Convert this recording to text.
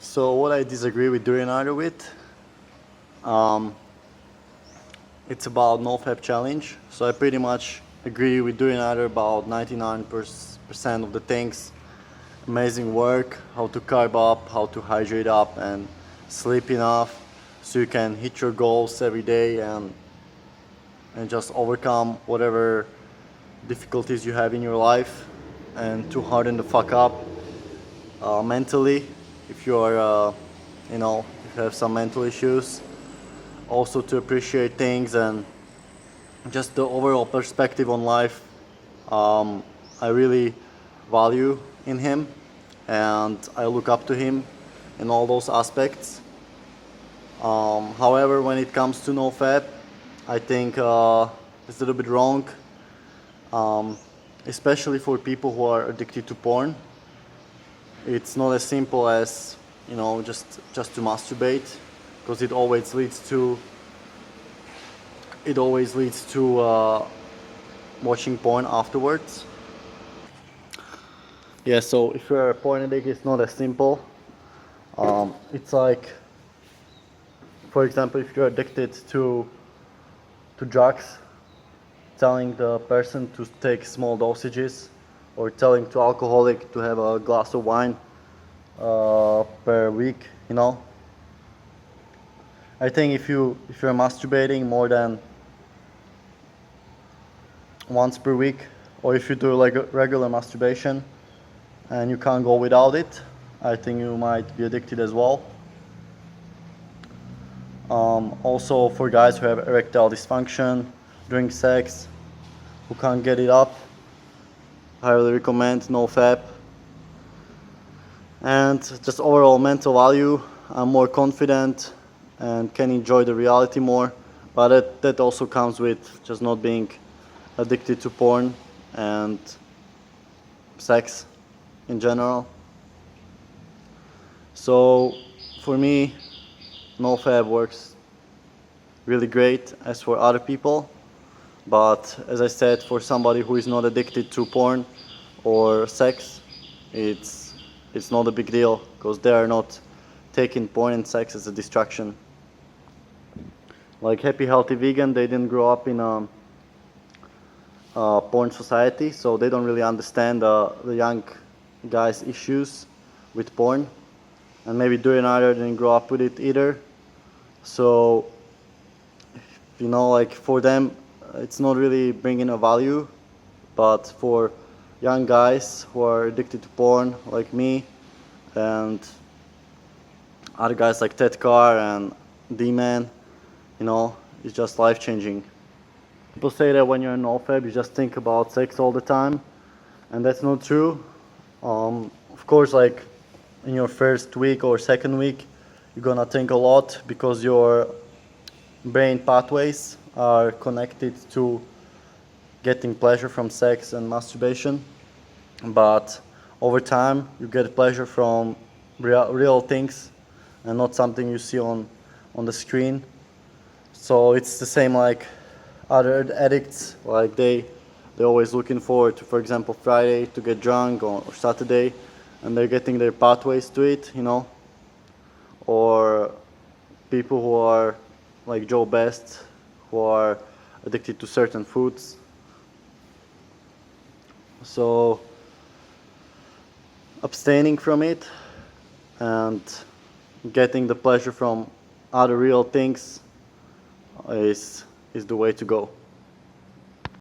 So what I disagree with Durianrider with, um, it's about no fab challenge. So I pretty much agree with Durianrider about 99% of the things. Amazing work, how to carb up, how to hydrate up and sleep enough so you can hit your goals every day and just overcome whatever difficulties you have in your life and to harden the fuck up mentally if you are if you have some mental issues, also to appreciate things and just the overall perspective on life. I really value in him and I look up to him in all those aspects. However, when it comes to nofap, I think it's a little bit wrong, especially for people who are addicted to porn. It's not as simple as just to masturbate, because it always leads to watching porn afterwards. Yeah, so if you're a porn addict, it's not as simple. It's like, for example, if you're addicted to drugs, telling the person to take small dosages, or telling to alcoholic to have a glass of wine per week, I think if you're masturbating more than once per week, or if you do like a regular masturbation and you can't go without it, I think you might be addicted as well. Also, for guys who have erectile dysfunction during sex, who can't get it up, I highly recommend nofap. And just overall mental value, I'm more confident and can enjoy the reality more, but that also comes with just not being addicted to porn and sex in general. So for me, nofap works really great as for other people, but as I said, for somebody who is not addicted to porn or sex, it's not a big deal, because they are not taking porn and sex as a distraction. Like Happy Healthy Vegan, they didn't grow up in a porn society, so they don't really understand the young guys' issues with porn, and maybe Durianrider didn't grow up with it either. So like for them, it's not really bringing a value, but for young guys who are addicted to porn, like me, and other guys like Ted Carr and D-Man, it's just life-changing. People say that when you're in nofap, you just think about sex all the time, and that's not true. Of course, like in your first week or second week, you're gonna think a lot because your brain pathways are connected to getting pleasure from sex and masturbation, but over time you get pleasure from real things and not something you see on the screen. So it's the same like other addicts, like they're always looking forward to, for example, Friday to get drunk, or Saturday, and they're getting their pathways to it, or people who are like Joe Best, who are addicted to certain foods. So abstaining from it and getting the pleasure from other real things is the way to go.